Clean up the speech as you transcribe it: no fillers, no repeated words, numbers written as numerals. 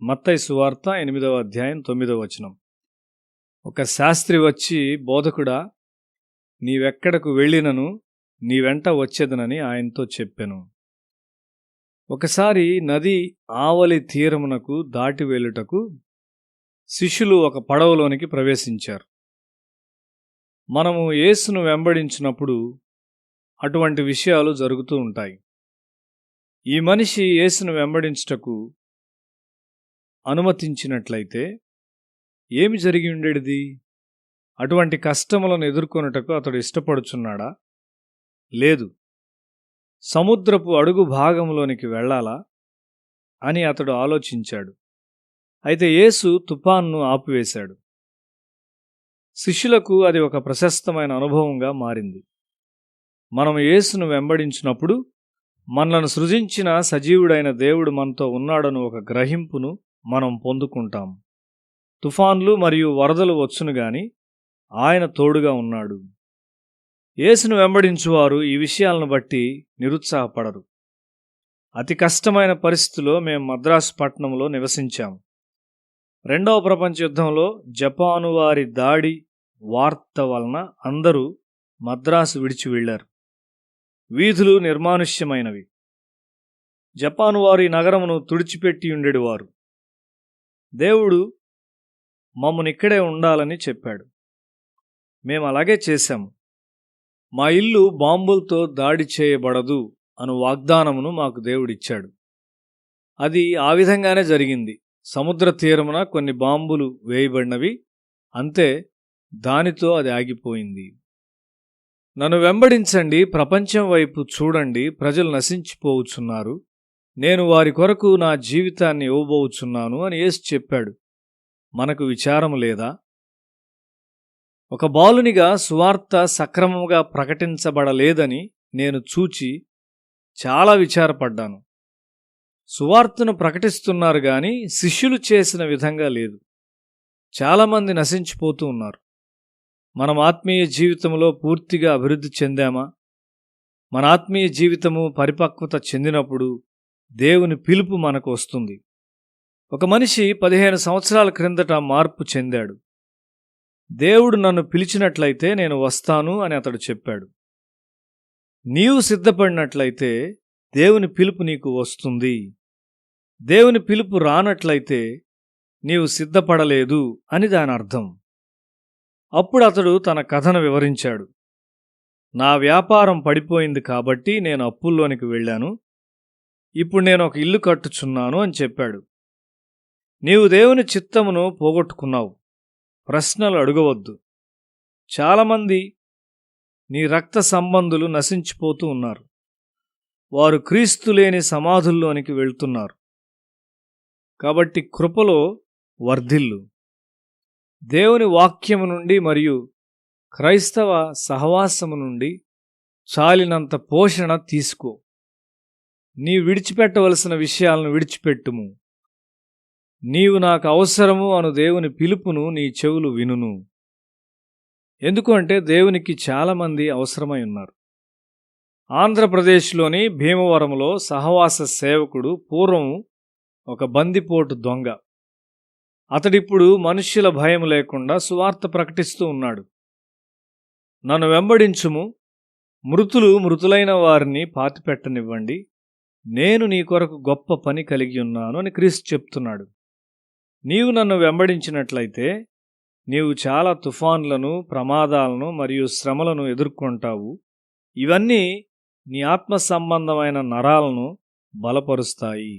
మత్తయి సువార్త 8వ అధ్యాయం 9వ వచనం. ఒక శాస్త్రి వచ్చి, బోధకుడా, నీవెక్కడకు వెళ్ళినను నీ వెంట వచ్చేదనని ఆయనతో చెప్పెను. ఒకసారి నది ఆవలి తీరమునకు దాటి వెళ్ళుటకు శిష్యులు ఒక పడవలోనికి ప్రవేశించారు. మనము యేసును వెంబడించినప్పుడు అటువంటి విషయాలు జరుగుతూ ఉంటాయి. ఈ మనిషి యేసును వెంబడించుటకు అనుమతించినట్లయితే ఏమి జరిగి ఉండేది? అటువంటి కష్టములను ఎదుర్కొనుటకు అతడు ఇష్టపడుచున్నాడా? లేదు. సముద్రపు అడుగు భాగంలోనికి వెళ్ళాలా అని అతడు ఆలోచించాడు. అయితే యేసు తుఫాన్ను ఆపివేశాడు. శిష్యులకు అది ఒక ప్రశస్తమైన అనుభవంగా మారింది. మనం యేసును వెంబడించినప్పుడు మనలను సృజించిన సజీవుడైన దేవుడు మనతో ఉన్నాడను ఒక గ్రహింపును మనం పొందుకుంటాం. తుఫాన్లు మరియు వరదలు వచ్చును గాని ఆయన తోడుగా ఉన్నాడు. యేసును వెంబడించువారు ఈ విషయాలను బట్టి నిరుత్సాహపడరు. అతి కష్టమైన పరిస్థితిలో మేము మద్రాసు పట్టణంలో నివసించాము. 2వ ప్రపంచ యుద్ధంలో జపాను వారి దాడి వార్త వలన అందరూ మద్రాసు విడిచి వెళ్లారు. వీధులు నిర్మానుష్యమైనవి. జపాను వారు ఈ నగరమును తుడిచిపెట్టి ఉండేవారు. దేవుడు మమ్మల్ని ఇక్కడే ఉండాలని చెప్పాడు. మేము అలాగే చేశాము. మా ఇల్లు బాంబులతో దాడి చేయబడదు అను వాగ్దానమును మాకు దేవుడిచ్చాడు. అది ఆ విధంగానే జరిగింది. సముద్ర తీరమున కొన్ని బాంబులు వేయబడినవి, అంతే. దానితో అది ఆగిపోయింది. నన్ను వెంబడించండి, ప్రపంచం వైపు చూడండి, ప్రజలు నశించిపోవచ్చున్నారు, నేను వారి కొరకు నా జీవితాన్ని ఇవ్వబోచున్నాను అని యేసు చెప్పాడు. మనకు విచారం లేదా? ఒక బాలునిగా సువార్త సక్రమంగా ప్రకటించబడలేదని నేను చూచి చాలా విచారపడ్డాను. సువార్తను ప్రకటిస్తున్నారు గాని శిష్యులు చేసిన విధంగా లేదు. చాలామంది నశించిపోతూ ఉన్నారు. మనం ఆత్మీయ జీవితంలో పూర్తిగా అభివృద్ధి చెందామా? మన ఆత్మీయ జీవితము పరిపక్వత చెందినప్పుడు దేవుని పిలుపు మనకు వస్తుంది. ఒక మనిషి 15 సంవత్సరాల క్రిందట మార్పు చెందాడు. దేవుడు నన్ను పిలిచినట్లయితే నేను వస్తాను అని అతడు చెప్పాడు. నీవు సిద్ధపడినట్లయితే దేవుని పిలుపు నీకు వస్తుంది. దేవుని పిలుపు రానట్లయితే నీవు సిద్ధపడలేదు అని దాని అర్థం. అప్పుడు అతడు తన కథను వివరించాడు. నా వ్యాపారం పడిపోయింది కాబట్టి నేను అప్పుల్లోనికి వెళ్ళాను. ఇప్పుడు నేను ఒక ఇల్లు కట్టుచున్నాను అని చెప్పాడు. నీవు దేవుని చిత్తమును పోగొట్టుకున్నావు. ప్రశ్నలు అడగవద్దు. చాలామంది నీ రక్త సంబంధులు నశించిపోతూ ఉన్నారు. వారు క్రీస్తు లేని సమాధుల్లోనికి వెళ్తున్నారు. కాబట్టి కృపలో వర్ధిల్లు. దేవుని వాక్యము నుండి మరియు క్రైస్తవ సహవాసము నుండి చాలినంత పోషణ తీసుకో. నీ విడిచిపెట్టవలసిన విషయాలను విడిచిపెట్టుము. నీవు నాకు అవసరము అను దేవుని పిలుపును నీ చెవులు వినును. ఎందుకు అంటే దేవునికి చాలామంది అవసరమై ఉన్నారు. ఆంధ్రప్రదేశ్లోని భీమవరంలో సహవాస సేవకుడు పూర్వం ఒక బందిపోటు దొంగ. అతడిప్పుడు మనుష్యుల భయం లేకుండా సువార్త ప్రకటిస్తూ ఉన్నాడు. నన్ను వెంబడించుము, మృతులైన వారిని పాతిపెట్టనివ్వండి, నేను నీ కొరకు గొప్ప పని కలిగి ఉన్నాను అని క్రీస్తు చెప్తున్నాడు. నీవు నన్ను వెంబడించినట్లయితే నీవు చాలా తుఫాన్లను, ప్రమాదాలను మరియు శ్రమలను ఎదుర్కొంటావు. ఇవన్నీ నీ ఆత్మ సంబంధమైన నరాలను బలపరుస్తాయి.